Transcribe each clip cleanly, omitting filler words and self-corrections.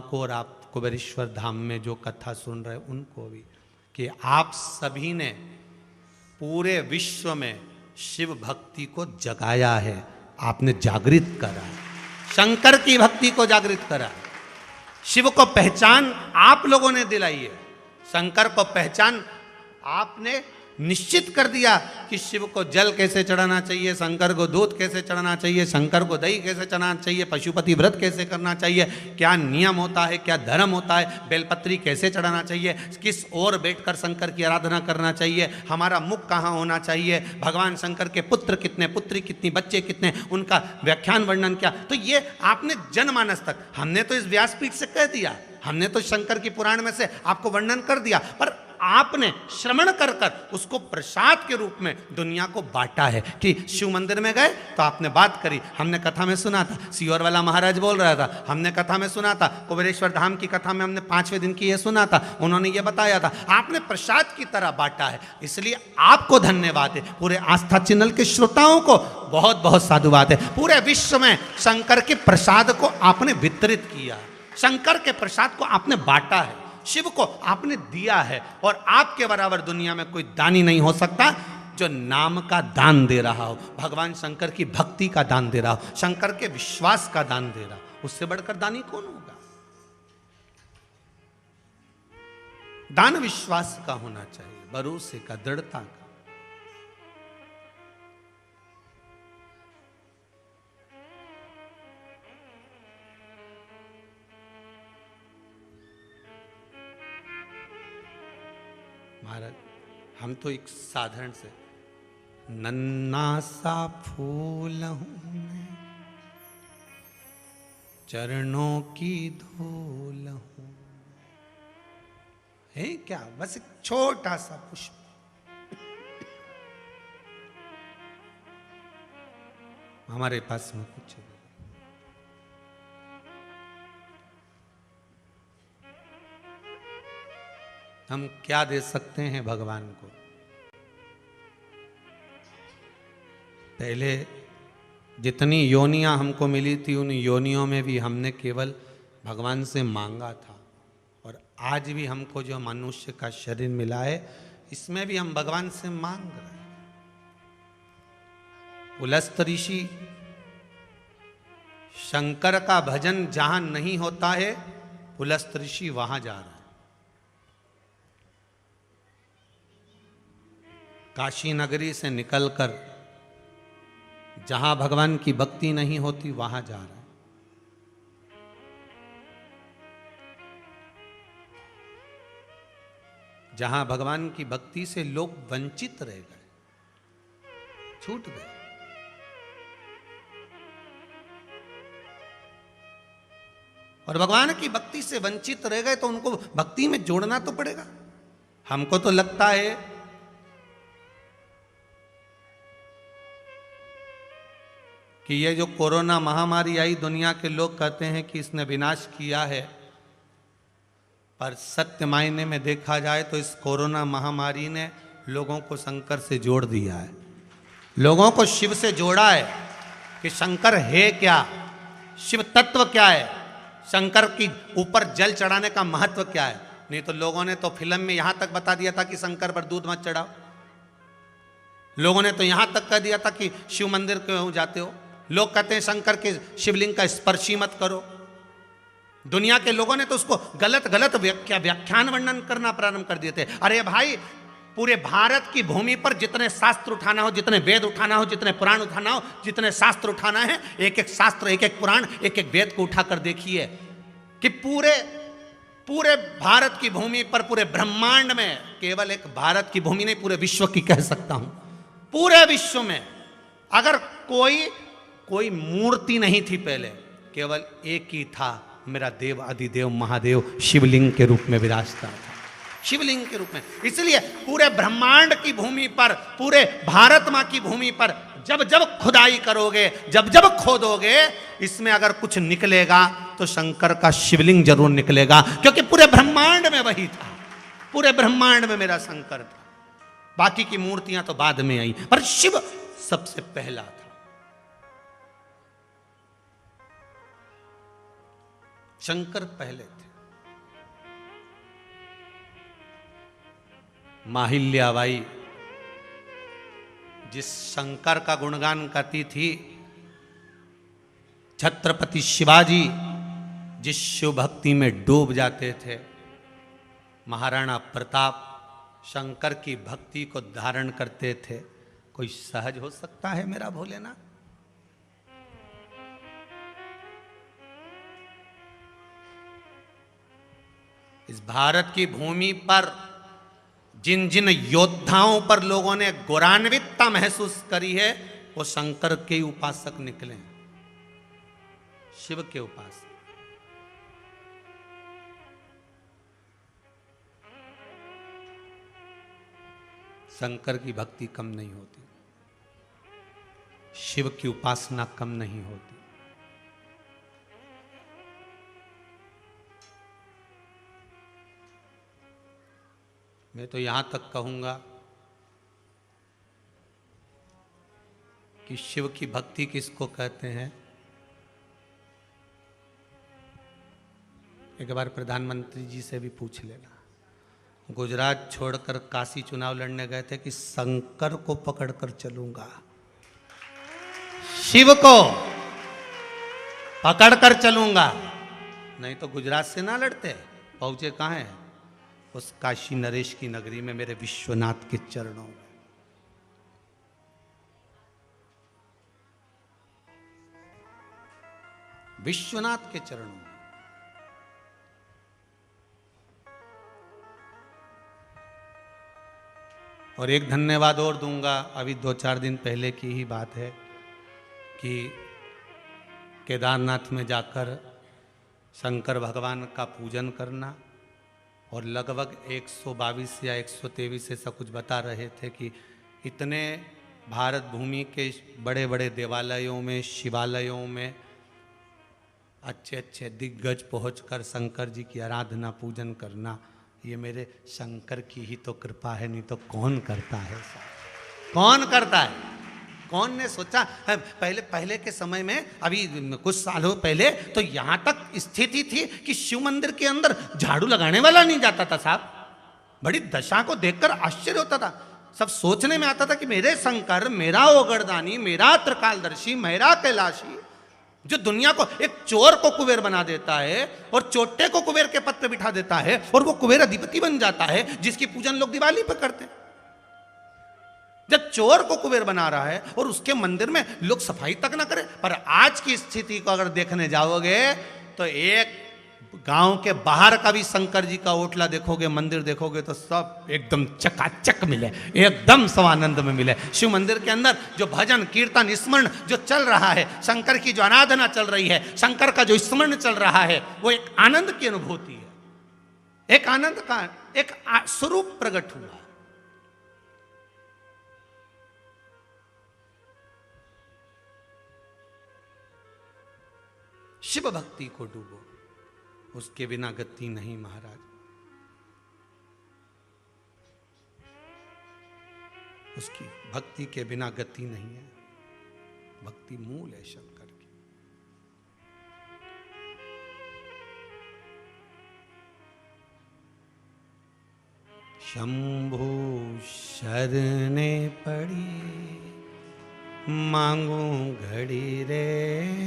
को और आप कुबेरेश्वर धाम में जो कथा सुन रहे उनको भी, कि आप सभी ने पूरे विश्व में शिव भक्ति को जगाया है, आपने जागृत करा है, शंकर की भक्ति को जागृत करा है। शिव को पहचान आप लोगों ने दिलाई है, शंकर को पहचान आपने निश्चित कर दिया कि शिव को जल कैसे चढ़ाना चाहिए, शंकर को दूध कैसे चढ़ाना चाहिए, शंकर को दही कैसे चढ़ाना चाहिए, पशुपति व्रत कैसे करना चाहिए, क्या नियम होता है, क्या धर्म होता है, बेलपत्री कैसे चढ़ाना चाहिए, किस ओर बैठकर शंकर की आराधना करना चाहिए, हमारा मुख कहाँ होना चाहिए, भगवान शंकर के पुत्र कितने, पुत्री कितनी, बच्चे कितने, उनका व्याख्यान वर्णन क्या। तो ये आपने जनमानस तक, हमने तो इस व्यासपीठ से कह दिया, हमने तो शंकर की पुराण में से आपको वर्णन कर दिया, पर आपने श्रवण कर कर उसको प्रसाद के रूप में दुनिया को बांटा है। कि शिव मंदिर में गए तो आपने बात करी, हमने कथा में सुना था, सियोर वाला महाराज बोल रहा था, हमने कथा में सुना था, कुबेरेश्वर धाम की कथा में हमने 5वें दिन की ये सुना था, उन्होंने ये बताया था, आपने प्रसाद की तरह बांटा है। इसलिए आपको धन्यवाद है, पूरे आस्था चैनल के श्रोताओं को बहुत बहुत साधुवाद है। पूरे विश्व में शंकर के प्रसाद को आपने वितरित किया, शंकर के प्रसाद को आपने बांटा है, शिव को आपने दिया है, और आपके बराबर दुनिया में कोई दानी नहीं हो सकता जो नाम का दान दे रहा हो, भगवान शंकर की भक्ति का दान दे रहा हो, शंकर के विश्वास का दान दे रहा हो। उससे बढ़कर दानी कौन होगा? दान विश्वास का होना चाहिए, भरोसे का, दृढ़ता का। महाराज, हम तो एक साधारण से नन्ना सा फूल हूं मैं, चरणों की धूल हूं, है क्या? बस एक छोटा सा पुष्प हमारे पास में कुछ है। हम क्या दे सकते हैं भगवान को? पहले जितनी योनियां हमको मिली थी उन योनियों में भी हमने केवल भगवान से मांगा था, और आज भी हमको जो मनुष्य का शरीर मिला है इसमें भी हम भगवान से मांग रहे हैं। पुलस्त ऋषि शंकर का भजन जहां नहीं होता है, पुलस्त ऋषि वहां जा रहा है। काशी नगरी से निकलकर जहां भगवान की भक्ति नहीं होती वहां जा रहा है। जहां भगवान की भक्ति से लोग वंचित रह गए, छूट गए। और भगवान की भक्ति से वंचित रह गए तो उनको भक्ति में जोड़ना तो पड़ेगा। हमको तो लगता है कि ये जो कोरोना महामारी आई, दुनिया के लोग कहते हैं कि इसने विनाश किया है, पर सत्य मायने में देखा जाए तो इस कोरोना महामारी ने लोगों को शंकर से जोड़ दिया है, लोगों को शिव से जोड़ा है कि शंकर है क्या, शिव तत्व क्या है, शंकर की ऊपर जल चढ़ाने का महत्व क्या है। नहीं तो लोगों ने तो फिल्म में यहां तक बता दिया था कि शंकर पर दूध मत चढ़ाओ, लोगों ने तो यहां तक कह दिया था कि शिव मंदिर क्यों जाते हो, लोग कहते हैं शंकर के शिवलिंग का स्पर्श ही मत करो। दुनिया के लोगों ने तो उसको गलत गलत व्याख्यान वर्णन करना प्रारंभ कर दिए थे। अरे भाई, पूरे भारत की भूमि पर जितने शास्त्र उठाना हो, जितने वेद उठाना हो, जितने पुराण उठाना हो, जितने शास्त्र उठाना है, एक एक शास्त्र, एक एक पुराण, एक एक वेद को उठाकर देखिए कि पूरे भारत की भूमि पर, पूरे ब्रह्मांड में, केवल एक भारत की भूमि नहीं, पूरे विश्व की कह सकता हूं, पूरे विश्व में अगर कोई मूर्ति नहीं थी पहले, केवल एक ही था, मेरा देव अधिदेव महादेव शिवलिंग के रूप में विराजता था, शिवलिंग के रूप में। इसलिए पूरे ब्रह्मांड की भूमि पर, पूरे भारत मां की भूमि पर जब जब खुदाई करोगे, जब जब खोदोगे, इसमें अगर कुछ निकलेगा तो शंकर का शिवलिंग जरूर निकलेगा, क्योंकि पूरे ब्रह्मांड में वही था, पूरे ब्रह्मांड में मेरा शंकर था। बाकी की मूर्तियां तो बाद में आई, पर शिव सबसे पहला था। शंकर पहले थे। माहिल्याबाई जिस शंकर का गुणगान करती थी, छत्रपति शिवाजी जिस शिव भक्ति में डूब जाते थे, महाराणा प्रताप शंकर की भक्ति को धारण करते थे। कोई सहज हो सकता है मेरा भोलेनाथ? इस भारत की भूमि पर जिन जिन योद्धाओं पर लोगों ने गौरवान्वितता महसूस करी है, वो शंकर के उपासक निकले, शिव के उपासक। शंकर की भक्ति कम नहीं होती, शिव की उपासना कम नहीं होती। मैं तो यहां तक कहूंगा कि शिव की भक्ति किसको कहते हैं, एक बार प्रधानमंत्री जी से भी पूछ लेना। गुजरात छोड़कर काशी चुनाव लड़ने गए थे कि शंकर को पकड़कर चलूंगा, शिव को पकड़कर चलूंगा, नहीं तो गुजरात से ना लड़ते। पहुंचे कहां हैं? उस काशी नरेश की नगरी में, मेरे विश्वनाथ के चरणों में। विश्वनाथ के चरणों में। और एक धन्यवाद और दूंगा, अभी 2-4 दिन पहले की ही बात है कि केदारनाथ में जाकर शंकर भगवान का पूजन करना, और लगभग 122 या 123 ऐसा कुछ बता रहे थे कि इतने भारत भूमि के बड़े बड़े देवालयों में, शिवालयों में अच्छे अच्छे दिग्गज पहुंचकर शंकर जी की आराधना पूजन करना, ये मेरे शंकर की ही तो कृपा है, नहीं तो कौन करता है? कौन करता है? कौन ने सोचा? पहले के समय में, अभी कुछ सालों पहले तो यहां तक स्थिति थी कि शिव मंदिर के अंदर झाड़ू लगाने वाला नहीं जाता था साहब। बड़ी दशा को देखकर आश्चर्य होता था। सब सोचने में आता था कि मेरे शंकर, मेरा ओगरदानी, मेरा त्रिकालदर्शी, मेरा कैलाशी, जो दुनिया को, एक चोर को कुबेर बना देता है और चोटे को कुबेर के पद पे बिठा देता है और वो कुबेर अधिपति बन जाता है, जिसकी पूजन लोग दिवाली पर करते हैं। जब चोर को कुबेर बना रहा है और उसके मंदिर में लोग सफाई तक ना करें। पर आज की स्थिति को अगर देखने जाओगे तो एक गांव के बाहर का भी शंकर जी का ओटला देखोगे, मंदिर देखोगे तो सब एकदम चकाचक मिले, एकदम स्वानंद में मिले। शिव मंदिर के अंदर जो भजन कीर्तन स्मरण जो चल रहा है, शंकर की जो आराधना चल रही है, शंकर का जो स्मरण चल रहा है, वो एक आनंद की अनुभूति है, एक आनंद का एक स्वरूप प्रकट हुआ। शिव भक्ति को डूबो, उसके बिना गति नहीं महाराज। उसकी भक्ति के बिना गति नहीं है। भक्ति मूल है शंकर की। शंभु शरणे पड़ी, मांगू घड़ी रे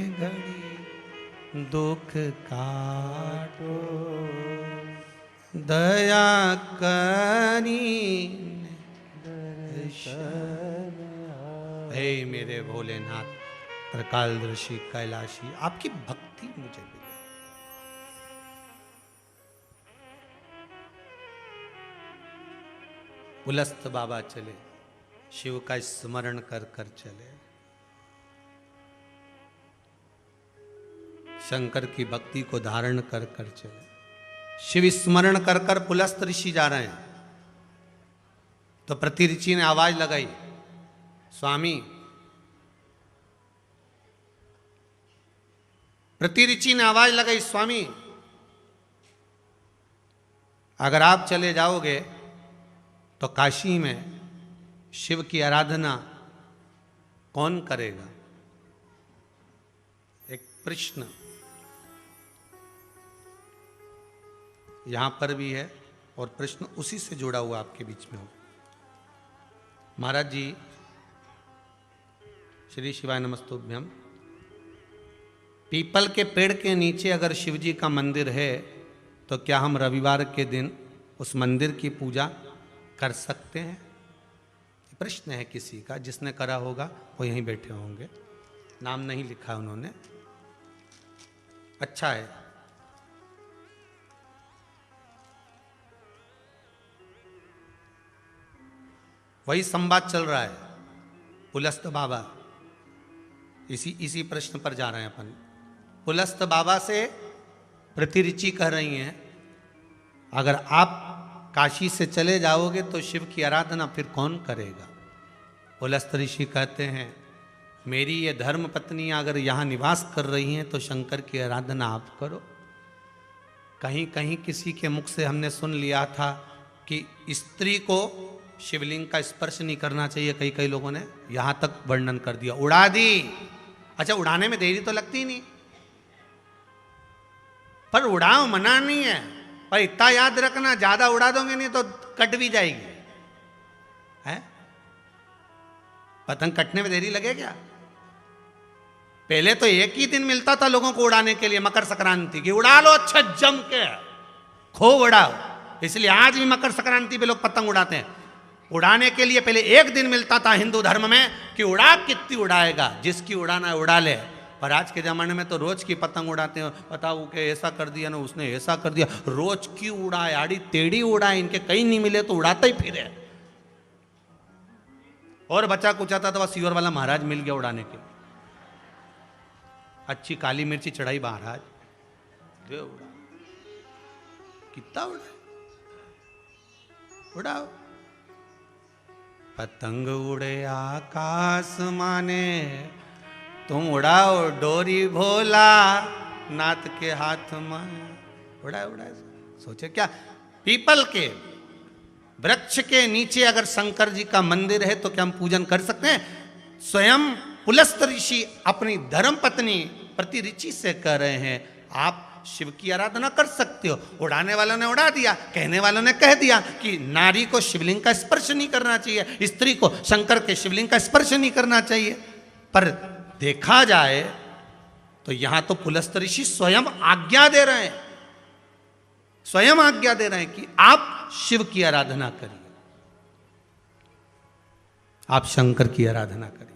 घड़ी, दुख काटो दया करी हे मेरे भोलेनाथ त्रिकालदर्शी कैलाशी, आपकी भक्ति मुझे मिले। पुलस्त बाबा चले, शिव का स्मरण कर कर चले। शंकर की भक्ति को धारण कर कर चले। शिव स्मरण कर कर पुलस्त ऋषि जा रहे हैं तो प्रति ऋषि ने आवाज लगाई, स्वामी। प्रति ऋषि ने आवाज लगाई, स्वामी अगर आप चले जाओगे तो काशी में शिव की आराधना कौन करेगा? एक प्रश्न। यहां पर भी है और प्रश्न उसी से जुड़ा हुआ आपके बीच में हो। महाराज जी, श्री शिवाय नमस्तुभ्यम। पीपल के पेड़ के नीचे अगर शिव जी का मंदिर है तो क्या हम रविवार के दिन उस मंदिर की पूजा कर सकते हैं? प्रश्न है किसी का, जिसने करा होगा वो यहीं बैठे होंगे, नाम नहीं लिखा उन्होंने। अच्छा है। वही संवाद चल रहा है, पुलस्त बाबा, इसी प्रश्न पर जा रहे हैं अपन। पुलस्त बाबा से प्रतिरुचि कह रही हैं, अगर आप काशी से चले जाओगे तो शिव की आराधना फिर कौन करेगा? पुलस्त ऋषि कहते हैं, मेरी ये धर्म पत्नियां अगर यहाँ निवास कर रही हैं तो शंकर की आराधना आप करो। कहीं कहीं किसी के मुख से हमने सुन लिया था कि स्त्री को शिवलिंग का स्पर्श नहीं करना चाहिए, कई कई लोगों ने यहाँ तक वर्णन कर दिया, उड़ा दी। अच्छा, उड़ाने में देरी तो लगती नहीं, पर उड़ाओ, मना नहीं है, पर इतना याद रखना, ज्यादा उड़ा दोगे नहीं तो कट भी जाएगी। है? पतंग कटने में देरी लगे क्या? पहले तो एक ही दिन मिलता था लोगों को उड़ाने के लिए, मकर संक्रांति की, उड़ा लो अच्छा जम के, खूब उड़ाओ। इसलिए आज भी मकर संक्रांति पे लोग पतंग उड़ाते हैं। उड़ाने के लिए पहले एक दिन मिलता था हिंदू धर्म में कि उड़ा कितनी उड़ाएगा, जिसकी उड़ाना है उड़ा ले। पर आज के ज़माने में तो रोज की पतंग उड़ाते हैं, बताओ कि ऐसा कर दिया ना उसने, ऐसा कर दिया, रोज की उड़ाए, आड़ी टेढ़ी उड़ाए, इनके कहीं नहीं मिले तो उड़ाता ही फिरे। और बचा कुछ आता तो वह सीवर वाला महाराज मिल गया उड़ाने के, अच्छी काली मिर्ची चढ़ाई महाराज, जो उड़ा, कितना उड़ा, उड़ाओ। पतंग उड़े आकाश माने, तुम उड़ाओ डोरी भोला नाथ के हाथ में, उड़ाए उड़ाए। सोचे क्या, पीपल के वृक्ष के नीचे अगर शंकर जी का मंदिर है तो क्या हम पूजन कर सकते हैं? स्वयं पुलस्त ऋषि अपनी धर्म पत्नी प्रतिरुचि से कह रहे हैं, आप शिव की आराधना कर सकते हो। उड़ाने वालों ने उड़ा दिया, कहने वालों ने कह दिया कि नारी को शिवलिंग का स्पर्श नहीं करना चाहिए, स्त्री को शंकर के शिवलिंग का स्पर्श नहीं करना चाहिए। पर देखा जाए तो यहां तो पुलस्त ऋषि स्वयं आज्ञा दे रहे हैं, स्वयं आज्ञा दे रहे हैं कि आप शिव की आराधना करिए, आप शंकर की आराधना करिए।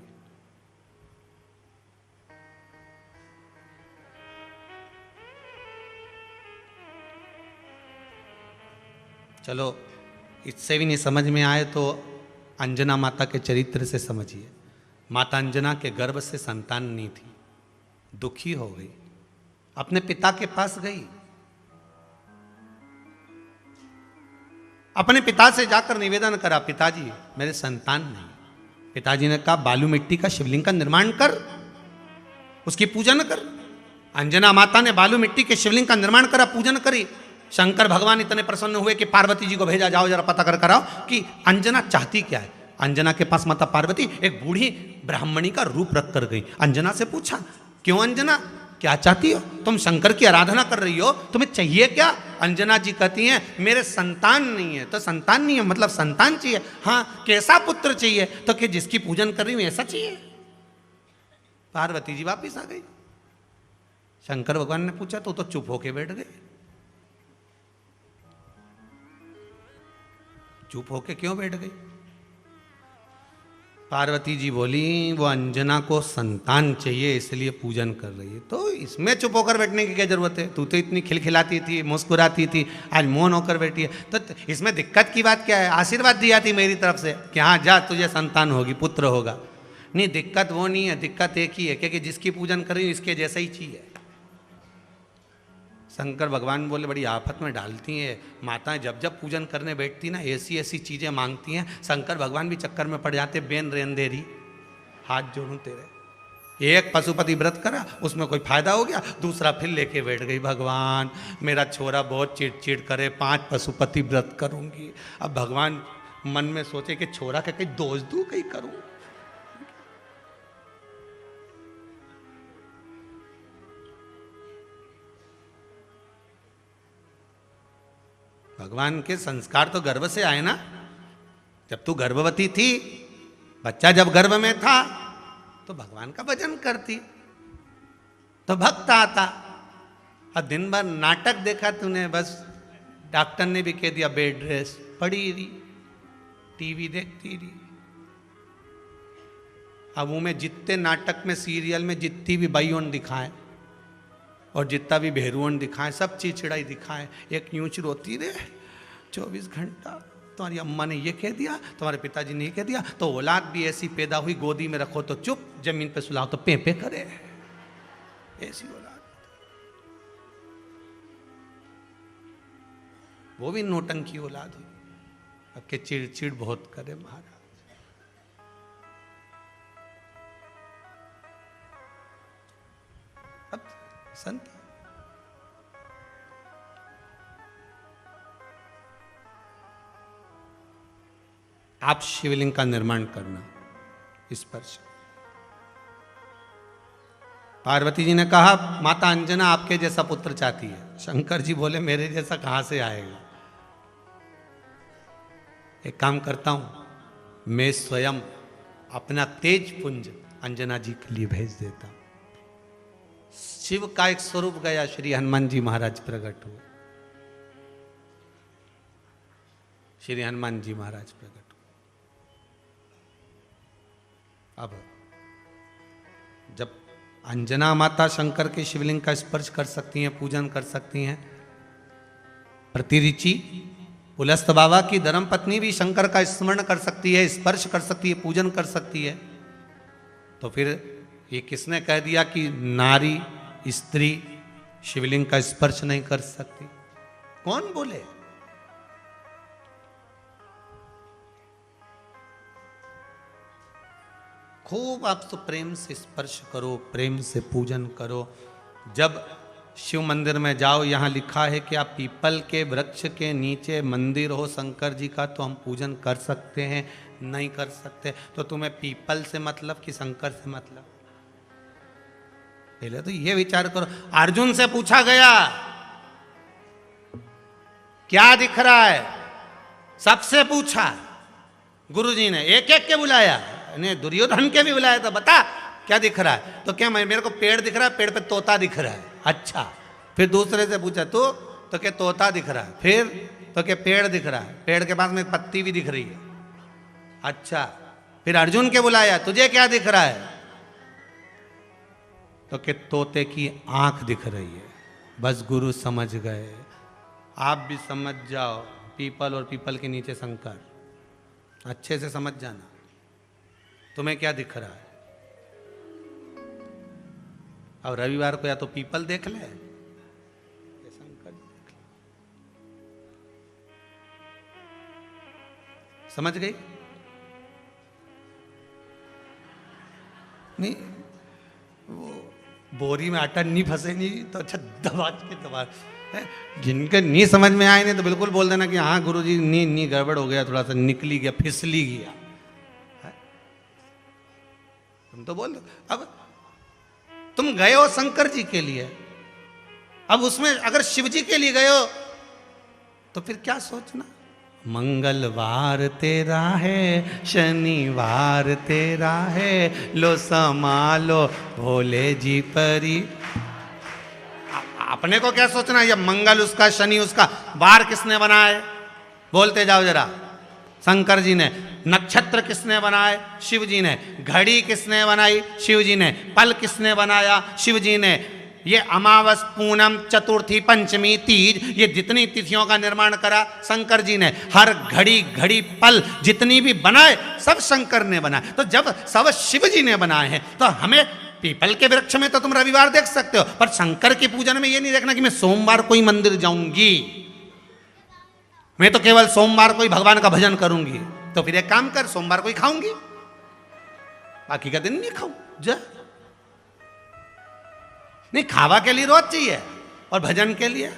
चलो, इससे भी नहीं समझ में आए तो अंजना माता के चरित्र से समझिए। माता अंजना के गर्भ से संतान नहीं थी, दुखी हो गई, अपने पिता के पास गई, अपने पिता से जाकर निवेदन करा, पिताजी मेरे संतान नहीं। पिताजी ने कहा, बालू मिट्टी का शिवलिंग का निर्माण कर, उसकी पूजन कर। अंजना माता ने बालू मिट्टी के शिवलिंग का निर्माण करा, पूजन करी। शंकर भगवान इतने प्रसन्न हुए कि पार्वती जी को भेजा, जाओ जरा पता कर कराओ कि अंजना चाहती क्या है। अंजना के पास माता पार्वती एक बूढ़ी ब्राह्मणी का रूप रख कर गई। अंजना से पूछा, क्यों अंजना, क्या चाहती हो? तुम शंकर की आराधना कर रही हो, तुम्हें चाहिए क्या? अंजना जी कहती हैं, मेरे संतान नहीं है। तो संतान नहीं है मतलब संतान चाहिए। हाँ, कैसा पुत्र चाहिए? तो कि जिसकी पूजन कर रही हूं ऐसा चाहिए। पार्वती जी वापिस आ गई। शंकर भगवान ने पूछा तो चुप होके बैठ गए। चुप होके क्यों बैठ गई? पार्वती जी बोली, वो अंजना को संतान चाहिए इसलिए पूजन कर रही है। तो इसमें चुप होकर बैठने की क्या जरूरत है? तू तो इतनी खिलखिलाती थी, मुस्कुराती थी, आज मौन होकर बैठी है, तो इसमें दिक्कत की बात क्या है? आशीर्वाद दिया थी मेरी तरफ से कि हाँ जा, तुझे संतान होगी, पुत्र होगा। नहीं, दिक्कत वो नहीं है, दिक्कत एक ही है, क्योंकि जिसकी पूजन कर रही हूँ इसके जैसा ही चाहिए। शंकर भगवान बोले, बड़ी आफत में डालती हैं माताएं, जब जब पूजन करने बैठती ना ऐसी ऐसी चीज़ें मांगती हैं। शंकर भगवान भी चक्कर में पड़ जाते, बेन रेन देरी, हाथ जोड़ूं तेरे। एक पशुपति व्रत करा, उसमें कोई फायदा हो गया, दूसरा फिर लेके बैठ गई, भगवान मेरा छोरा बहुत चिड़चिड़ करे, 5 पशुपति व्रत करूंगी। अब भगवान मन में सोचे कि छोरा के कहीं दोष दूं, कहीं करूं। भगवान के संस्कार तो गर्भ से आए ना। जब तू गर्भवती थी, बच्चा जब गर्भ में था, तो भगवान का भजन करती, तो भक्त आता। और दिन भर नाटक देखा तूने, बस डॉक्टर ने भी कह दिया बेड रेस्ट, पड़ी रही, टीवी देखती रही। अब वो में जितने नाटक में, सीरियल में जितनी भी बाइयों दिखाए और जितना भी भेरुओं दिखाए, सब चिड़चिड़ाई दिखाए। एक यूं रोती रहे 24 घंटा, तुम्हारी अम्मा ने ये कह दिया, तुम्हारे पिताजी ने ये कह दिया, तो औलाद भी ऐसी पैदा हुई, गोदी में रखो तो चुप, जमीन पे सुलाओ तो पे करे, ऐसी औलाद। वो भी नोटंकी औलाद हुई। अब के चिड़चिड़ बहुत करे महाराज। अब संत आप शिवलिंग का निर्माण करना, स्पर्श। पार्वती जी ने कहा माता अंजना आपके जैसा पुत्र चाहती है। शंकर जी बोले मेरे जैसा कहां से आएगा। एक काम करता हूं, मैं स्वयं अपना तेज पुंज अंजना जी के लिए भेज देता हूं। शिव का एक स्वरूप गया, श्री हनुमान जी महाराज प्रकट हुए। श्री हनुमान जी महाराज प्रकट हुए। अब जब अंजना माता शंकर के शिवलिंग का स्पर्श कर सकती हैं, पूजन कर सकती हैं, प्रतिरिचि पुलस्त बाबा की धर्म पत्नी भी शंकर का स्मरण कर सकती है, स्पर्श कर सकती है, पूजन कर सकती है, तो फिर ये किसने कह दिया कि नारी स्त्री शिवलिंग का स्पर्श नहीं कर सकती? कौन बोले? खूब आप तो प्रेम से स्पर्श करो, प्रेम से पूजन करो। जब शिव मंदिर में जाओ, यहाँ लिखा है कि आप पीपल के वृक्ष के नीचे मंदिर हो शंकर जी का, तो हम पूजन कर सकते हैं, नहीं कर सकते? तो तुम्हें पीपल से मतलब कि शंकर से मतलब? पहले तो ये विचार करो। अर्जुन से पूछा गया क्या दिख रहा है, सबसे पूछा, गुरुजी ने एक एक के बुलाया, दुर्योधन के भी बुलाया था, बता क्या दिख रहा है? तो क्या मेरे को पेड़ दिख रहा है, पेड़ पे तोता दिख रहा है। अच्छा, फिर दूसरे से पूछा तो क्या तोता दिख रहा है? फिर तो क्या पेड़ दिख रहा है, पेड़ के पास में पत्ती भी दिख रही है। अच्छा, फिर अर्जुन के बुलाया, तुझे क्या दिख रहा है? तो क्या तोते की आंख दिख रही है। बस गुरु समझ गए, आप भी समझ जाओ, पीपल और पीपल के नीचे शंकर, अच्छे से समझ जाना। तुम्हें क्या दिख रहा है? और रविवार को या तो पीपल देख ले या शंकर देख ले। समझ गई? नहीं, वो बोरी में आटा नहीं फंसे नहीं तो अच्छा दबा के दबा। जिनके नहीं समझ में आए नहीं तो बिल्कुल बोल देना कि हाँ गुरुजी नी गड़बड़ हो गया, थोड़ा सा निकली गया, फिसली गया। तुम तो बोल दो। अब तुम गए हो शंकर जी के लिए, अब उसमें अगर शिव जी के लिए गए हो तो फिर क्या सोचना? मंगलवार तेरा है, शनिवार तेरा है, लो संभालो भोले जी परी। अपने को क्या सोचना? ये मंगल उसका, शनि उसका, वार किसने बनाए? बोलते जाओ जरा। शंकर जी ने। नक्षत्र किसने बनाए? शिव जी ने। घड़ी किसने बनाई? शिव जी ने। पल किसने बनाया? शिव जी ने। ये अमावस, पूनम, चतुर्थी, पंचमी, तीज, ये जितनी तिथियों का निर्माण करा शंकर जी ने। हर घड़ी घड़ी पल जितनी भी बनाए सब शंकर ने बनाए। तो जब सब शिव जी ने बनाए हैं तो हमें पीपल के वृक्ष में तो तुम रविवार देख सकते हो, पर शंकर की पूजन में ये नहीं देखना कि मैं सोमवार को ही मंदिर जाऊंगी, मैं तो केवल सोमवार को ही भगवान का भजन करूंगी। तो फिर एक काम कर, सोमवार को ही खाऊंगी, बाकी का दिन नहीं खाऊं। जा नहीं, खावा के लिए रोज चाहिए और भजन के लिए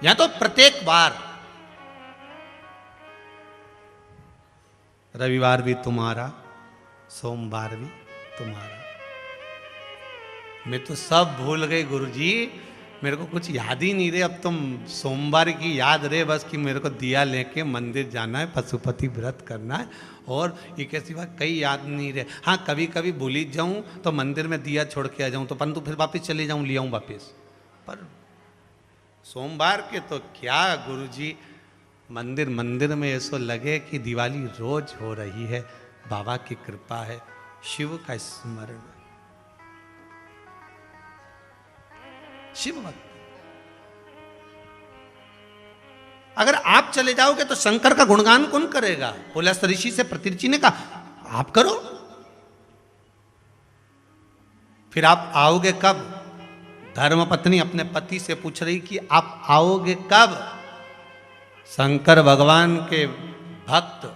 या तो प्रत्येक बार रविवार भी तुम्हारा, सोमवार भी तुम्हारा। मैं तो सब भूल गई गुरुजी, मेरे को कुछ याद ही नहीं रहे। अब तुम सोमवार की याद रहे बस कि मेरे को दिया लेके मंदिर जाना है, पशुपति व्रत करना है, और ये कैसी बात, कई याद नहीं रहे। हाँ कभी कभी भूल ही जाऊँ तो मंदिर में दिया छोड़ के आ जाऊँ, तो परंतु फिर वापस चले जाऊँ, ले आऊँ वापस। पर सोमवार के तो क्या गुरुजी, मंदिर मंदिर में ऐसा लगे कि दिवाली रोज हो रही है। बाबा की कृपा है, शिव का स्मरण, शिव भक्त। अगर आप चले जाओगे तो शंकर का गुणगान कौन करेगा? पुलस्त ऋषि से प्रतिऋषि ने कहा आप करो। फिर आप आओगे कब? धर्मपत्नी अपने पति से पूछ रही कि आप आओगे कब? शंकर भगवान के भक्त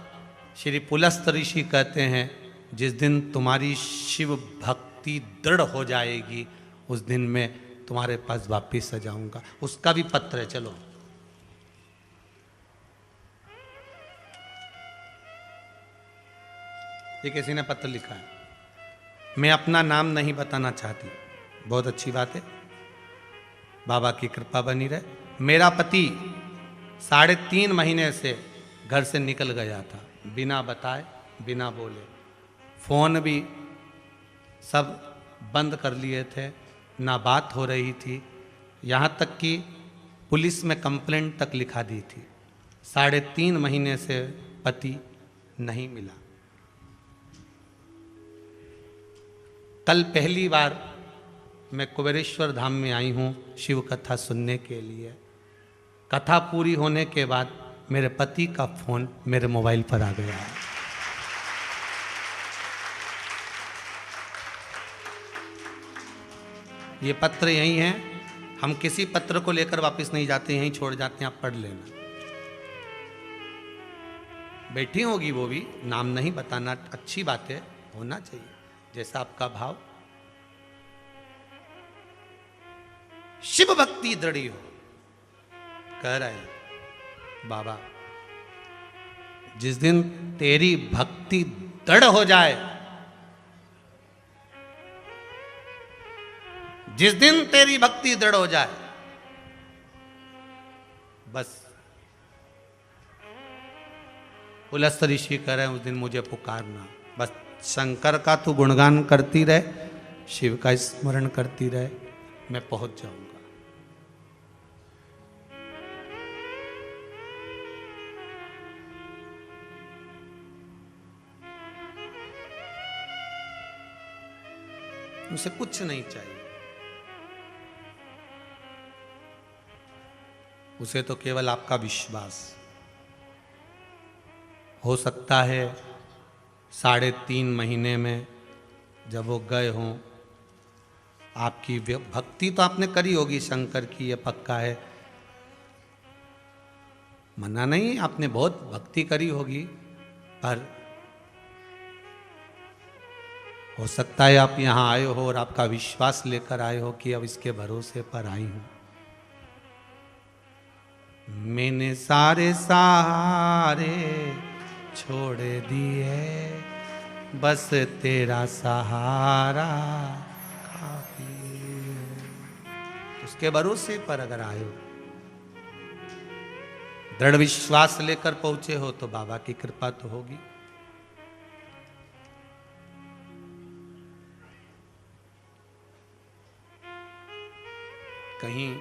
श्री पुलस्त ऋषि कहते हैं जिस दिन तुम्हारी शिव भक्ति दृढ़ हो जाएगी उस दिन मैं तुम्हारे पास वापिस आ जाऊंगा। उसका भी पत्र है, चलो। ये किसी ने पत्र लिखा है, मैं अपना नाम नहीं बताना चाहती, बहुत अच्छी बात है, बाबा की कृपा बनी रहे। मेरा पति 3.5 महीने से घर से निकल गया था, बिना बताए बिना बोले। फोन भी सब बंद कर लिए थे, ना बात हो रही थी, यहाँ तक कि पुलिस में कंप्लेंट तक लिखा दी थी। 3.5 महीने से पति नहीं मिला। कल पहली बार मैं कुबेरेश्वर धाम में आई हूँ शिव कथा सुनने के लिए। कथा पूरी होने के बाद मेरे पति का फोन मेरे मोबाइल पर आ गया है। ये पत्र यही है, हम किसी पत्र को लेकर वापस नहीं जाते, यहीं छोड़ जाते हैं, आप पढ़ लेना। बैठी होगी वो भी, नाम नहीं बताना, अच्छी बात है, होना चाहिए जैसा आपका भाव। शिव भक्ति दृढ़ हो, कह रहे हैं बाबा जिस दिन तेरी भक्ति दृढ़ हो जाए, जिस दिन तेरी भक्ति दृढ़ हो जाए, बस पुलस्त ऋषि कह रहे हैं उस दिन मुझे पुकारना। बस शंकर का तू गुणगान करती रहे, शिव का स्मरण करती रहे, मैं पहुंच जाऊंगा। उसे कुछ नहीं चाहिए, उसे तो केवल आपका विश्वास। हो सकता है 3.5 महीने में जब वो गए हों, आपकी भक्ति तो आपने करी होगी शंकर की, ये पक्का है, मना नहीं, आपने बहुत भक्ति करी होगी, पर हो सकता है आप यहाँ आए हो और आपका विश्वास लेकर आए हो कि अब इसके भरोसे पर आई हूं। मैंने सारे सहारे छोड़ दिए, बस तेरा सहारा काफी। उसके भरोसे पर अगर आए हो, दृढ़ विश्वास लेकर पहुंचे हो, तो बाबा की कृपा तो होगी। कहीं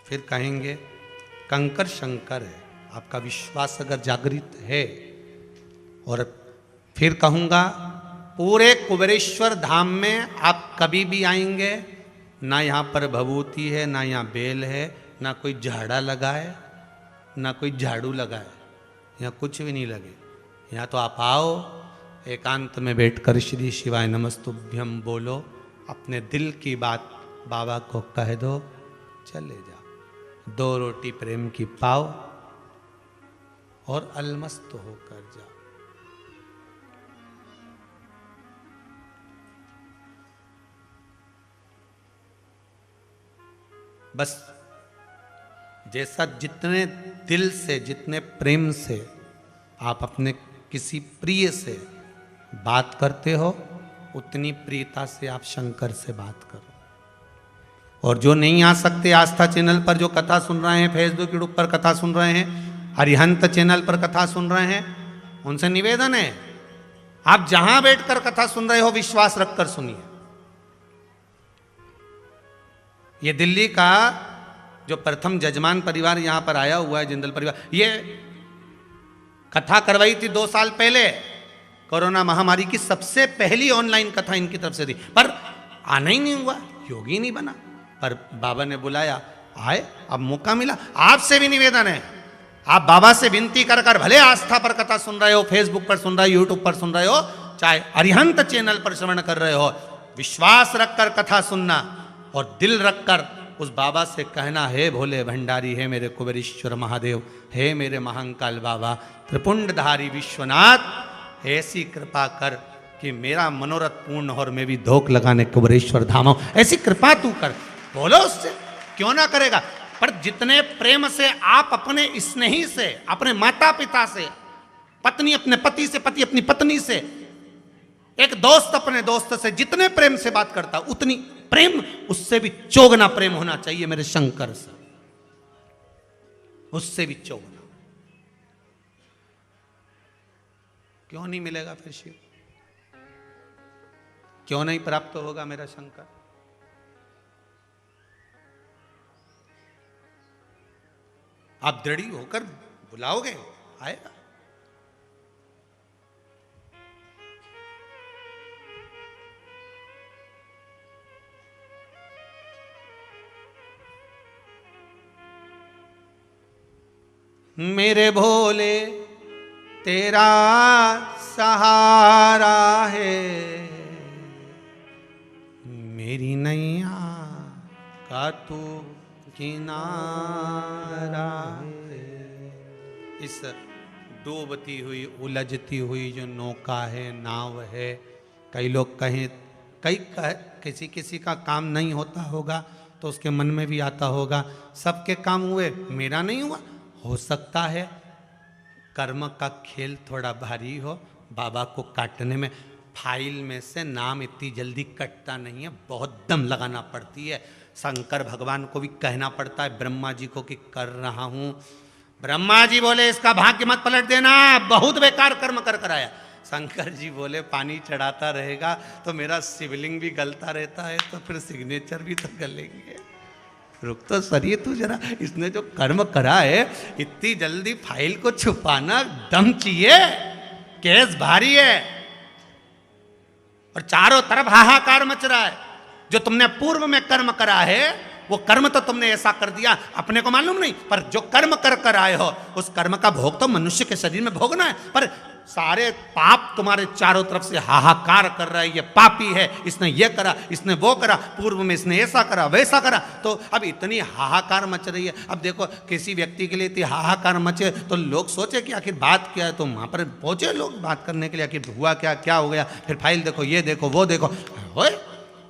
फिर कहेंगे कंकर शंकर है, आपका विश्वास अगर जागृत है। और फिर कहूँगा पूरे कुबेरेश्वर धाम में आप कभी भी आएंगे, ना यहाँ पर भभूति है, ना यहाँ बेल है, ना कोई झाड़ा लगा है, ना कोई झाड़ू लगा है, यहाँ कुछ भी नहीं लगे। यहाँ तो आप आओ, एकांत में बैठकर श्री शिवाय नमस्तुभ्यम बोलो, अपने दिल की बात बाबा को कह दो, चले जाओ, 2 रोटी प्रेम की पाओ और अलमस्त होकर जाओ। बस जैसा जितने दिल से, जितने प्रेम से आप अपने किसी प्रिय से बात करते हो उतनी प्रियता से आप शंकर से बात करो। और जो नहीं आ सकते आस्था चैनल पर जो कथा सुन रहे हैं, फेसबुक यूट्यूब पर कथा सुन रहे हैं, अरिहंत चैनल पर कथा सुन रहे हैं, उनसे निवेदन है आप जहां बैठकर कथा सुन रहे हो विश्वास रखकर सुनिए। ये दिल्ली का जो प्रथम जजमान परिवार यहां पर आया हुआ है, जिंदल परिवार, ये कथा करवाई थी 2 साल पहले, कोरोना महामारी की सबसे पहली ऑनलाइन कथा इनकी तरफ से थी, पर आना ही नहीं हुआ, योगी नहीं बना। पर बाबा ने बुलाया, आए, अब मौका मिला। आपसे भी निवेदन है, आप बाबा से विनती कर कर भले आस्था पर कथा सुन रहे हो, फेसबुक पर सुन रहे हो, यूट्यूब पर सुन रहे हो, चाहे अरिहंत चैनल पर श्रवण कर रहे हो, विश्वास रखकर कथा सुनना और दिल रखकर उस बाबा से कहना, हे भोले भंडारी, हे मेरे कुबेरेश्वर महादेव, हे मेरे महांकाल बाबा, त्रिपुंडधारी विश्वनाथ, ऐसी कृपा कर कि मेरा मनोरथ पूर्ण हो और मैं भी धोख लगाने कुबेरेश्वर धाम आऊं, ऐसी कृपा तू कर। बोलो उससे, क्यों ना करेगा। पर जितने प्रेम से आप अपने स्नेही से, अपने माता पिता से, पत्नी अपने पति से, पति अपनी पत्नी से, एक दोस्त अपने दोस्त से जितने प्रेम से बात करता, उतनी प्रेम उससे भी चौगुना प्रेम होना चाहिए मेरे शंकर से, उससे भी चौगुना। क्यों नहीं मिलेगा फिर शिव? क्यों नहीं प्राप्त होगा मेरा शंकर? आप दृढ़ होकर बुलाओगे, आएगा। मेरे भोले तेरा सहारा है, मेरी नैया का तू किनारा है। इस डूबती हुई उलझती हुई जो नौका है, नाव है, कई लोग कहें, किसी किसी का काम नहीं होता होगा तो उसके मन में भी आता होगा सबके काम हुए, मेरा नहीं हुआ। हो सकता है कर्म का खेल थोड़ा भारी हो, बाबा को काटने में फाइल में से नाम इतनी जल्दी कटता नहीं है, बहुत दम लगाना पड़ती है। शंकर भगवान को भी कहना पड़ता है ब्रह्मा जी को कि कर रहा हूं। ब्रह्मा जी बोले इसका भाग्य मत पलट देना, बहुत बेकार कर्म कर कर आया। शंकर जी बोले पानी चढ़ाता रहेगा तो मेरा शिवलिंग भी गलता रहता है, तो फिर सिग्नेचर भी तो गलेंगे। रुक तो सरिए तू जरा, इसने जो कर्म करा है इतनी जल्दी फाइल को छुपाना दम चाहिए, केस भारी है और चारों तरफ हाहाकार मच रहा है। जो तुमने पूर्व में कर्म करा है वो कर्म तो तुमने ऐसा कर दिया, अपने को मालूम नहीं, पर जो कर्म कर कर आए हो उस कर्म का भोग तो मनुष्य के शरीर में भोगना है। पर सारे पाप तुम्हारे चारों तरफ से हाहाकार कर रहा है, ये पापी है, इसने ये करा, इसने वो करा, पूर्व में इसने ऐसा करा वैसा करा, तो अब इतनी हाहाकार मच रही है। अब देखो किसी व्यक्ति के लिए इतनी हाहाकार मचे तो लोग सोचे कि आखिर बात क्या है, तो वहां पर पहुंचे लोग बात करने के लिए, आखिर हुआ क्या, क्या हो गया, फिर फाइल देखो, ये देखो, वो देखो, होए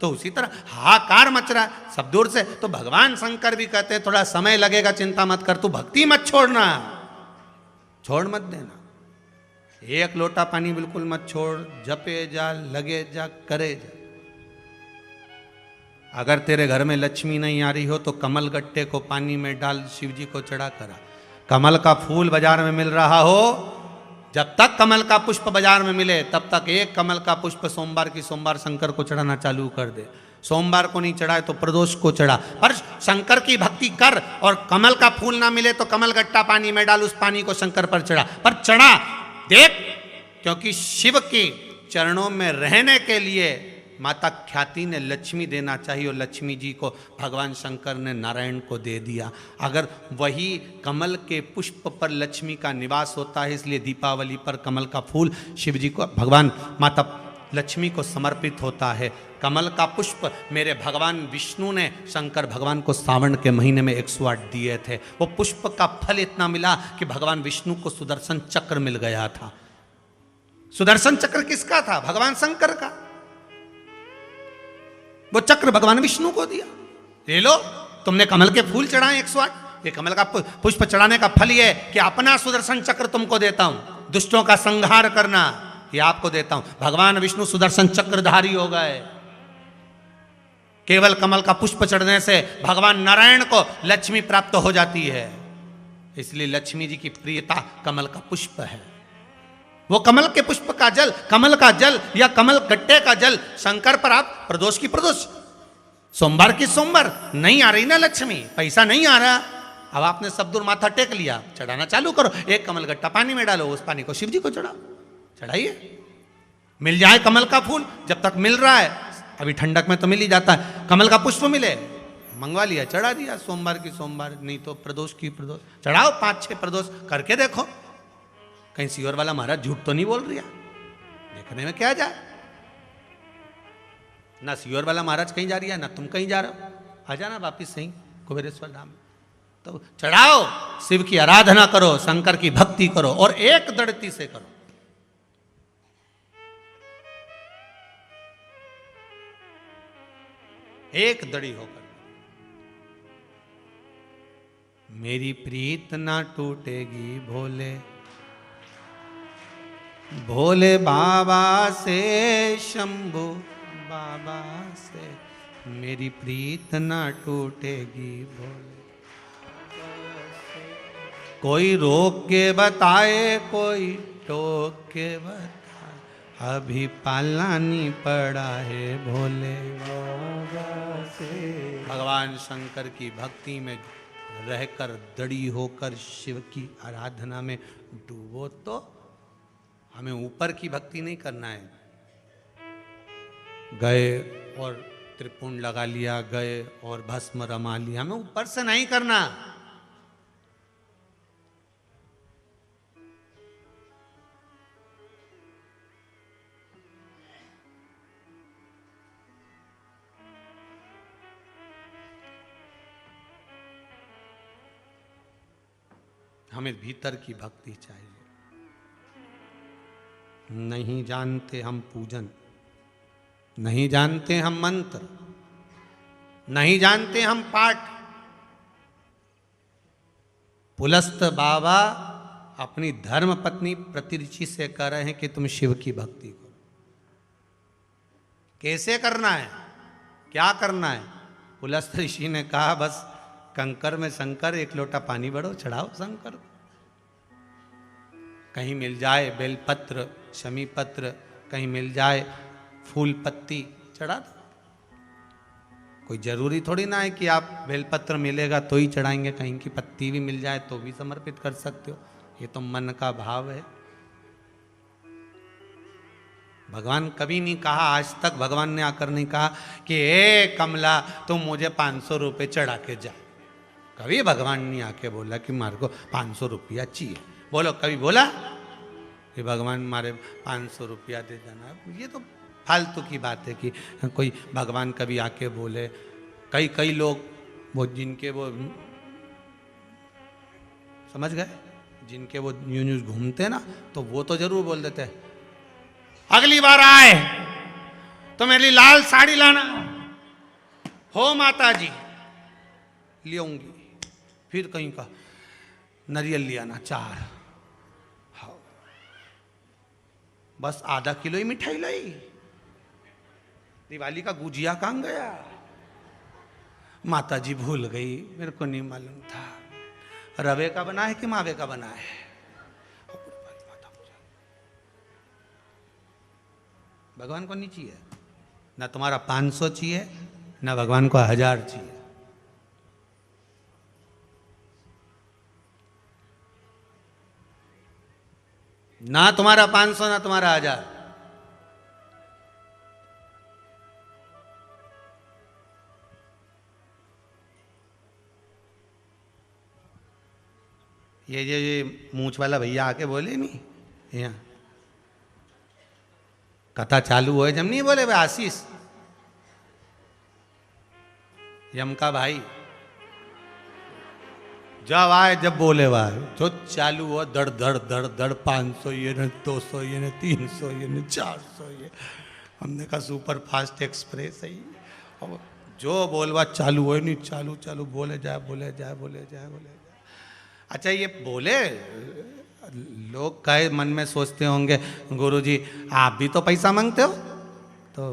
तो उसी तरह हाहाकार मच रहा है सब दूर से। तो भगवान शंकर भी कहते हैं थोड़ा समय लगेगा, चिंता मत कर, तू भक्ति मत छोड़ना, छोड़ मत देना, एक लोटा पानी बिल्कुल मत छोड़, जपे जा, लगे जा, करे जा। अगर तेरे घर में लक्ष्मी नहीं आ रही हो तो कमल गट्टे को पानी में डाल, शिव जी को चढ़ा करा। कमल का फूल बाजार में मिल रहा हो, जब तक कमल का पुष्प बाजार में मिले तब तक एक कमल का पुष्प सोमवार की सोमवार शंकर को चढ़ाना चालू कर दे। सोमवार को नहीं चढ़ाए तो प्रदोष को चढ़ा, पर शंकर की भक्ति कर। और कमल का फूल ना मिले तो कमल गट्टा पानी में डाल, उस पानी को शंकर पर चढ़ा, पर चढ़ा देख, क्योंकि शिव के चरणों में रहने के लिए माता ख्याति ने लक्ष्मी देना चाहिए और लक्ष्मी जी को भगवान शंकर ने नारायण को दे दिया। अगर वही कमल के पुष्प पर लक्ष्मी का निवास होता है, इसलिए दीपावली पर कमल का फूल शिव जी को, भगवान माता लक्ष्मी को समर्पित होता है। कमल का पुष्प मेरे भगवान विष्णु ने शंकर भगवान को सावन के महीने में 108 दिए थे। वो पुष्प का फल इतना मिला कि भगवान विष्णु को सुदर्शन चक्र मिल गया था। सुदर्शन चक्र किसका था? भगवान शंकर का। वो चक्र भगवान विष्णु को दिया। ले लो, तुमने कमल के फूल चढ़ाए 108, ये कमल का पुष्प चढ़ाने का फल ये कि अपना सुदर्शन चक्र तुमको देता हूं। दुष्टों का संहार करना, ये आपको देता हूं। भगवान विष्णु सुदर्शन चक्रधारी हो गए। केवल कमल का पुष्प चढ़ने से भगवान नारायण को लक्ष्मी प्राप्त हो जाती है, इसलिए लक्ष्मी जी की प्रियता कमल का पुष्प है। वो कमल के पुष्प का जल, कमल का जल या कमल गट्टे का जल शंकर पर आप प्रदोष की प्रदोष, सोमवार की सोमवार, नहीं आ रही ना लक्ष्मी, पैसा नहीं आ रहा, अब आपने सब दूर माथा टेक लिया, चढ़ाना चालू करो। एक कमल गट्टा पानी में डालो, उस पानी को शिव जी को चढ़ाओ, चढ़ाइए। मिल जाए कमल का फूल, जब तक मिल रहा है, अभी ठंडक में तो मिल ही जाता है, कमल का पुष्प मिले, मंगवा लिया, चढ़ा दिया। सोमवार की सोमवार, नहीं तो प्रदोष की प्रदोष चढ़ाओ, 5-6 प्रदोष करके देखो, कहीं सीवर वाला महाराज झूठ तो नहीं बोल रहा, देखने में क्या जाए। ना सीवर वाला महाराज कहीं जा रही है, ना तुम कहीं जा रहे हो, आ जाना वापिस सही कुबेरेश्वर धाम। तो चढ़ाओ, शिव की आराधना करो, शंकर की भक्ति करो, और एक दृढ़ता से करो। एक दड़ी होकर, मेरी प्रीत ना टूटेगी भोले, भोले बाबा से, शंभू बाबा से, मेरी प्रीत ना टूटेगी भोले। कोई रोक के बताए, कोई टोक के बताए, अभी पालानी पड़ा है भोले बाबा से। भगवान शंकर की भक्ति में रहकर, दड़ी होकर शिव की आराधना में डूबो, तो हमें ऊपर की भक्ति नहीं करना है। गए और त्रिपुंड लगा लिया, गए और भस्म रमा लिया, हमें ऊपर से नहीं करना। हमें भीतर की भक्ति चाहिए। नहीं जानते हम पूजन, नहीं जानते हम मंत्र, नहीं जानते हम पाठ। पुलस्त बाबा अपनी धर्म पत्नी प्रतिरुचि से कह रहे हैं कि तुम शिव की भक्ति करो। कैसे करना है, क्या करना है? पुलस्त ऋषि ने कहा बस कंकर में शंकर, एक लोटा पानी भरो, चढ़ाओ शंकर। कहीं मिल जाए बेलपत्र, शमी पत्र, कहीं मिल जाए फूल पत्ती, चढ़ा दो। कोई जरूरी थोड़ी ना है कि आप बेलपत्र मिलेगा तो ही चढ़ाएंगे, कहीं की पत्ती भी मिल जाए तो भी समर्पित कर सकते हो। ये तो मन का भाव है। भगवान कभी नहीं कहा, आज तक भगवान ने आकर नहीं कहा कि ए कमला तुम मुझे 500 रुपये चढ़ा के जा। कभी भगवान ने आके बोला कि मारे को 500 रुपया चाहिए। बोलो कभी बोला कि भगवान मारे 500 रुपया दे देना? ये तो फालतू की बात है कि कोई भगवान कभी आके बोले। कई लोग वो जिनके वो समझ गए, जिनके वो न्यूज घूमते ना, तो वो तो जरूर बोल देते हैं अगली बार आए तो मेरी लाल साड़ी लाना हो माता जी, ले आऊंगी। फिर कहीं का नारियल लिया ना 4, हाँ बस आधा किलो ही मिठाई लाई। दिवाली का गुजिया कहाँ गया? माता जी भूल गई, मेरे को नहीं मालूम था। रवे का बना है कि मावे का बना है? भगवान को नहीं चाहिए ना, तुम्हारा 500 चाहिए ना भगवान को 1000 चाहिए। ना तुम्हारा 500 ना तुम्हारा 1000। ये मूंछ वाला भैया आके बोले नहीं, यहाँ कथा चालू हो जब नहीं बोले भाई आशीष यम का भाई जब आए जब बोले वाह जो चालू हो धड़ धड़ धड़ धड़ 500 ये न 200 ये न 300 ये न 400 ये। हमने कहा सुपर फास्ट एक्सप्रेस है और जो बोलवा चालू हो नहीं चालू चालू बोले जाए बोले जाए बोले जाए बोले जाए। अच्छा ये बोले लोग कहे मन में सोचते होंगे गुरुजी आप भी तो पैसा मांगते हो। तो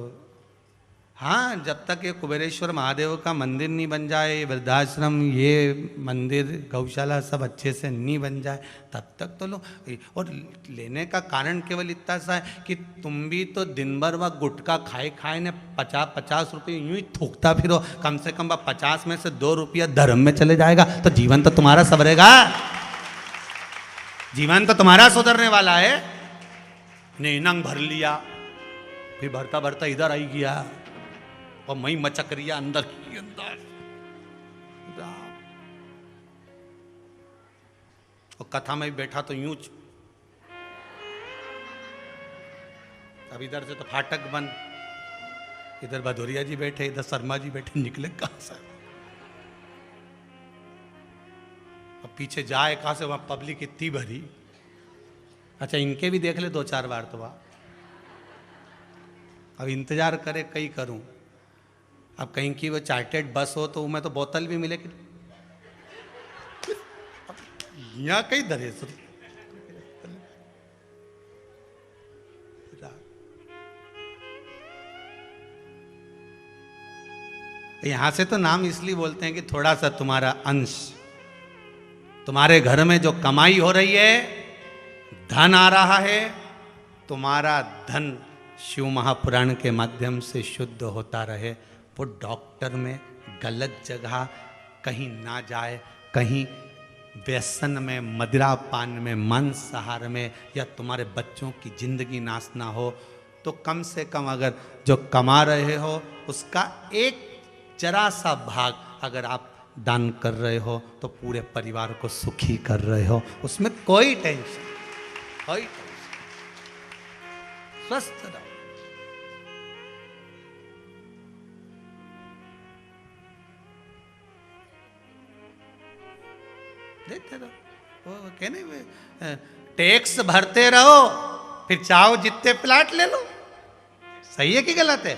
हाँ, जब तक ये कुबेरेश्वर महादेव का मंदिर नहीं बन जाए, ये वृद्धाश्रम, ये मंदिर, गौशाला सब अच्छे से नहीं बन जाए, तब तक तो लो। और लेने का कारण केवल इतना सा है कि तुम भी तो दिन भर वह गुटखा खाए खाए ने 50-50 रुपये यूं ही थूकता फिरो। कम से कम 50 में से 2 रुपया धर्म में चले जाएगा तो जीवन तो तुम्हारा संवरेगा, जीवन तो तुम्हारा सुधरने वाला है। नहीं नंग भर लिया, फिर भरता भरता इधर आई गया और मई मचक रही अंदर की अंदर। और कथा में बैठा तो यूं, अब इधर से तो फाटक बंद, इधर भदौरिया जी बैठे, इधर शर्मा जी बैठे, निकले कहां से? अब पीछे जाए कहां से? वहां पब्लिक इतनी भरी। अच्छा इनके भी देख ले 2-4 बार तो वहां। अब इंतजार करे कहीं करूं। अब कहीं की वो चार्टेड बस हो तो मैं तो बोतल भी मिले कि यहाँ कहीं धरे सर। यहां से तो नाम इसलिए बोलते हैं कि थोड़ा सा तुम्हारा अंश, तुम्हारे घर में जो कमाई हो रही है, धन आ रहा है, तुम्हारा धन शिव महापुराण के माध्यम से शुद्ध होता रहे। वो डॉक्टर में गलत जगह कहीं ना जाए, कहीं व्यसन में, मदिरा पान में, मांसाहार में, या तुम्हारे बच्चों की जिंदगी नाश ना हो। तो कम से कम अगर जो कमा रहे हो उसका एक जरा सा भाग अगर आप दान कर रहे हो तो पूरे परिवार को सुखी कर रहे हो। उसमें कोई टेंशन, कोई टेंशन, स्वस्थ रहो। देते रहो, वो कहने टैक्स भरते रहो, फिर चाहो जितने प्लाट ले लो। सही है कि गलत है?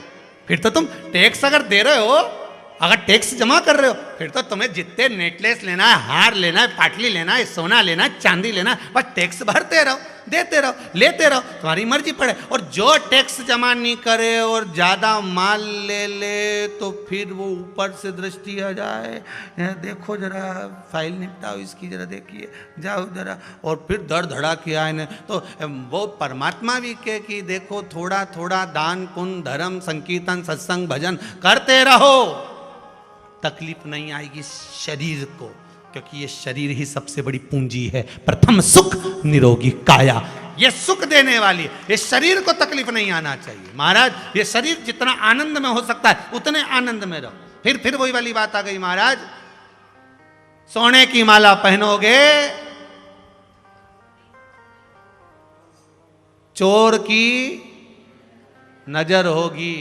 फिर तो तुम टैक्स अगर दे रहे हो, अगर टैक्स जमा कर रहे हो, फिर तो तुम्हें जितने नेकलेस लेना है, हार लेना है, पाटली लेना है, सोना लेना है, चांदी लेना है, बस टैक्स भरते रहो, देते रहो, लेते रहो, तुम्हारी मर्जी पड़े। और जो टैक्स जमा नहीं करे और ज्यादा माल ले ले तो फिर वो ऊपर से दृष्टि आ जाए, देखो जरा फाइल निपटाओ इसकी, जरा देखिए, जाओ जरा, और फिर दर धड़ा किया है। तो वो परमात्मा भी कहे कि देखो थोड़ा थोड़ा दान पुण्य धर्म संकीर्तन सत्संग भजन करते रहो, तकलीफ नहीं आएगी शरीर को, क्योंकि ये शरीर ही सबसे बड़ी पूंजी है। प्रथम सुख निरोगी काया, ये सुख देने वाली है, ये शरीर को तकलीफ नहीं आना चाहिए। महाराज ये शरीर जितना आनंद में हो सकता है उतने आनंद में रहो। फिर वही वाली बात आ गई महाराज, सोने की माला पहनोगे, चोर की नजर होगी,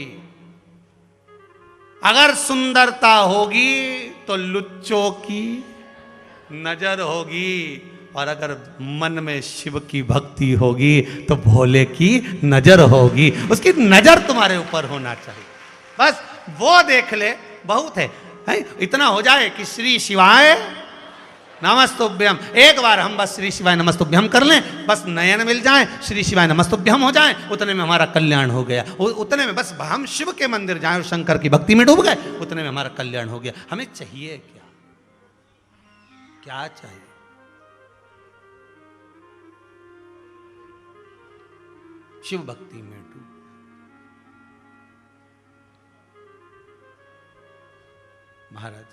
अगर सुंदरता होगी तो लुच्चों की नजर होगी, और अगर मन में शिव की भक्ति होगी तो भोले की नजर होगी। उसकी नजर तुम्हारे ऊपर होना चाहिए, बस वो देख ले बहुत है? इतना हो जाए कि श्री शिवाय नमस्तुभ्यम, एक बार हम बस श्री शिवाय नमस्तुभ्यम कर लें, बस नयन मिल जाए, श्री शिवाय नमस्तुभ्यम हो जाए, उतने में हमारा कल्याण हो गया। उतने में बस हम शिव के मंदिर जाए और शंकर की भक्ति में डूब गए, उतने में हमारा कल्याण हो गया। हमें चाहिए क्या? क्या चाहिए? शिव भक्ति में डूब। महाराज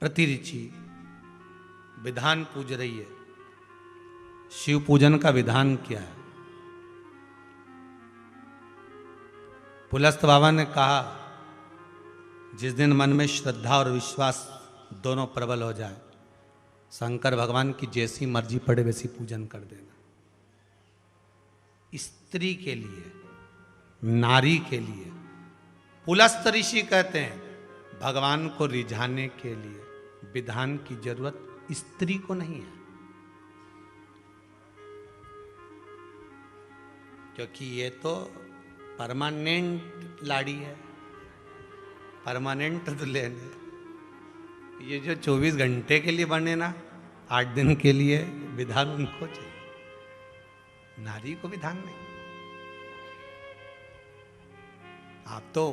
प्रतिऋचि विधान पूज रही है। शिव पूजन का विधान क्या है? पुलस्त बाबा ने कहा जिस दिन मन में श्रद्धा और विश्वास दोनों प्रबल हो जाए, शंकर भगवान की जैसी मर्जी पड़े वैसी पूजन कर देना। स्त्री के लिए, नारी के लिए पुलस्त ऋषि कहते हैं भगवान को रिझाने के लिए विधान की जरूरत स्त्री को नहीं है, क्योंकि ये तो परमानेंट लाड़ी है, परमानेंट दुल्हन है। ये जो 24 घंटे के लिए बने ना, 8 दिन के लिए विधान उनको चाहिए, नारी को विधान नहीं। आप तो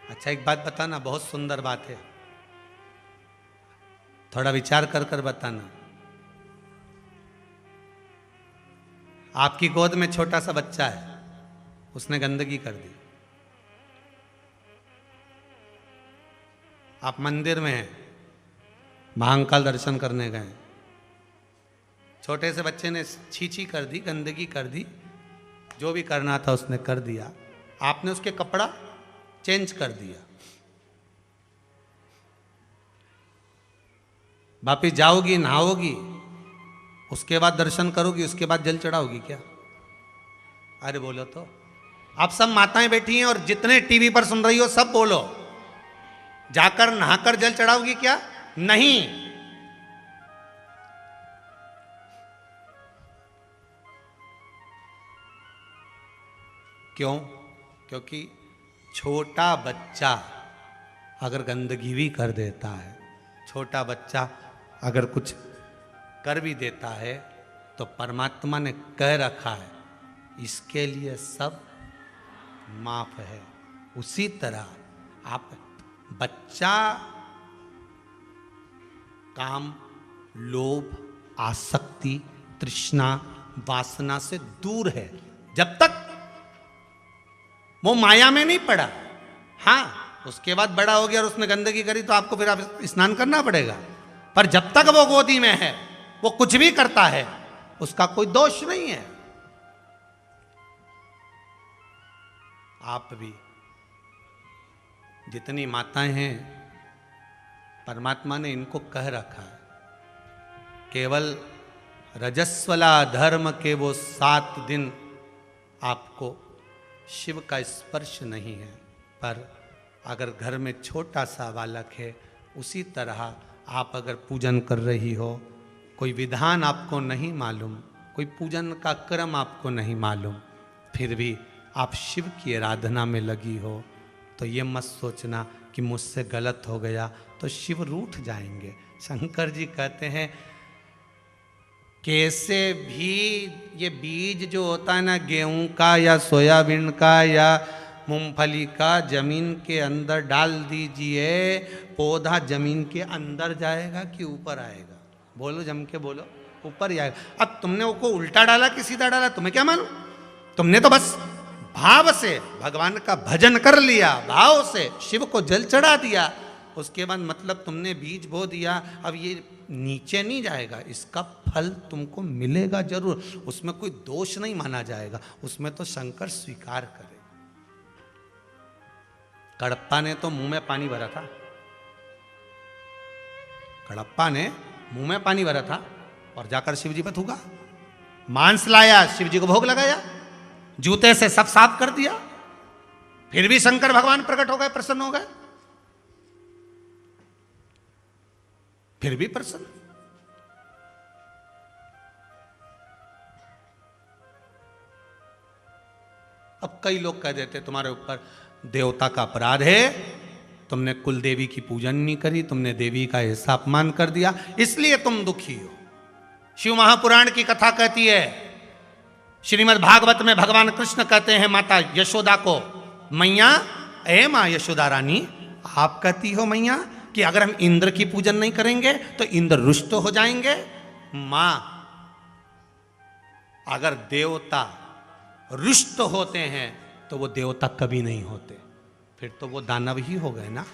अच्छा एक बात बताना, बहुत सुंदर बात है, थोड़ा विचार कर कर बताना। आपकी गोद में छोटा सा बच्चा है, उसने गंदगी कर दी, आप मंदिर में हैं, महाकाल दर्शन करने गए, छोटे से बच्चे ने छीछी कर दी, गंदगी कर दी, जो भी करना था उसने कर दिया, आपने उसके कपड़ा चेंज कर दिया। वापिस जाओगी, नहाओगी, उसके बाद दर्शन करोगी, उसके बाद जल चढ़ाओगी क्या? अरे बोलो तो। आप सब माताएं बैठी हैं और जितने टीवी पर सुन रही हो सब बोलो, जाकर नहाकर जल चढ़ाओगी क्या? नहीं। क्यों? क्योंकि छोटा बच्चा अगर गंदगी भी कर देता है, छोटा बच्चा अगर कुछ कर भी देता है, तो परमात्मा ने कह रखा है इसके लिए सब माफ है। उसी तरह आप बच्चा काम, लोभ, आसक्ति, तृष्णा, वासना से दूर है, जब तक वो माया में नहीं पड़ा। हाँ, उसके बाद बड़ा हो गया और उसने गंदगी करी तो आपको फिर आप स्नान करना पड़ेगा, पर जब तक वो गोदी में है, वो कुछ भी करता है, उसका कोई दोष नहीं है। आप भी जितनी माताएं हैं, परमात्मा ने इनको कह रखा है, केवल रजस्वला धर्म के वो 7 दिन आपको शिव का स्पर्श नहीं है, पर अगर घर में छोटा सा बालक है, उसी तरह आप अगर पूजन कर रही हो, कोई विधान आपको नहीं मालूम, कोई पूजन का क्रम आपको नहीं मालूम, फिर भी आप शिव की आराधना में लगी हो, तो ये मत सोचना कि मुझसे गलत हो गया तो शिव रूठ जाएंगे। शंकर जी कहते हैं कैसे भी ये बीज जो होता है ना, गेहूं का या सोयाबीन का या मूंगफली का, जमीन के अंदर डाल दीजिए, पौधा जमीन के अंदर जाएगा कि ऊपर आएगा? बोलो, जम के बोलो, ऊपर ही आएगा। अब तुमने उसको उल्टा डाला कि सीधा डाला, तुम्हें क्या मालूम? तुमने तो बस भाव से भगवान का भजन कर लिया, भाव से शिव को जल चढ़ा दिया, उसके बाद मतलब तुमने बीज बो दिया, अब ये नीचे नहीं जाएगा, इसका फल तुमको मिलेगा जरूर, उसमें कोई दोष नहीं माना जाएगा, उसमें तो शंकर स्वीकार करे। कड़प्पा ने तो मुंह में पानी भरा था, कड़प्पा ने मुंह में पानी भरा था और जाकर शिव जी पर थूका, मांस लाया, शिव जी को भोग लगाया, जूते से सब साफ कर दिया, फिर भी शंकर भगवान प्रकट हो गए, प्रसन्न हो गए, फिर भी प्रसन्न। अब कई लोग कह देते तुम्हारे ऊपर देवता का अपराध है, तुमने कुल देवी की पूजन नहीं करी, तुमने देवी का ऐसा अपमान कर दिया, इसलिए तुम दुखी हो। शिव महापुराण की कथा कहती है, श्रीमद् भागवत में भगवान कृष्ण कहते हैं माता यशोदा को, मैया, ए मां यशोदा रानी, आप कहती हो मैया कि अगर हम इंद्र की पूजन नहीं करेंगे तो इंद्र रुष्ट हो जाएंगे। मां, अगर देवता रुष्ट होते हैं तो वो देवता कभी नहीं होते, फिर तो वो दानव ही हो गए ना।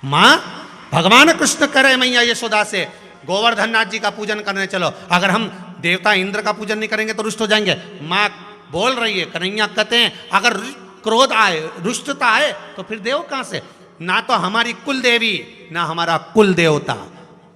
मां, भगवान कृष्ण करे मैया यशोदा से, गोवर्धन नाथ जी का पूजन करने चलो, अगर हम देवता इंद्र का पूजन नहीं करेंगे तो रुष्ट हो जाएंगे। मां बोल रही है, कन्हैया कहते हैं अगर क्रोध आए, रुष्टता आए तो फिर देव कहां से? ना तो हमारी कुल देवी, ना हमारा कुल देवता,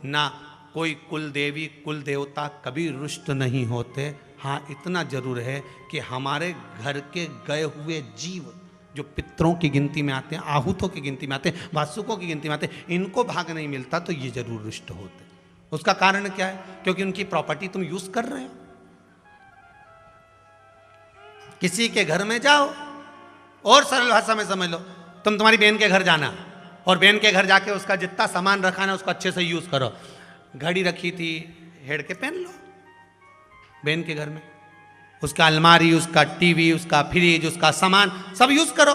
ना कोई कुल देवी कुल देवता कभी रुष्ट नहीं होते। हाँ, इतना जरूर है कि हमारे घर के गए हुए जीव जो पितरों की गिनती में आते हैं, आहूतों की गिनती में आते हैं, वासुकों की गिनती में आते हैं, इनको भाग नहीं मिलता तो ये जरूर रुष्ट होते। उसका कारण क्या है? क्योंकि उनकी प्रॉपर्टी तुम यूज कर रहे हो। किसी के घर में जाओ, और सरल भाषा में समझ लो, तुम्हारी बहन के घर जाना और बहन के घर जाके उसका जितना सामान रखा ना उसको अच्छे से यूज करो। घड़ी रखी थी, हेड़ के पहन लो बहन के घर में, उसका अलमारी, उसका टीवी, उसका फ्रिज, उसका सामान सब यूज करो।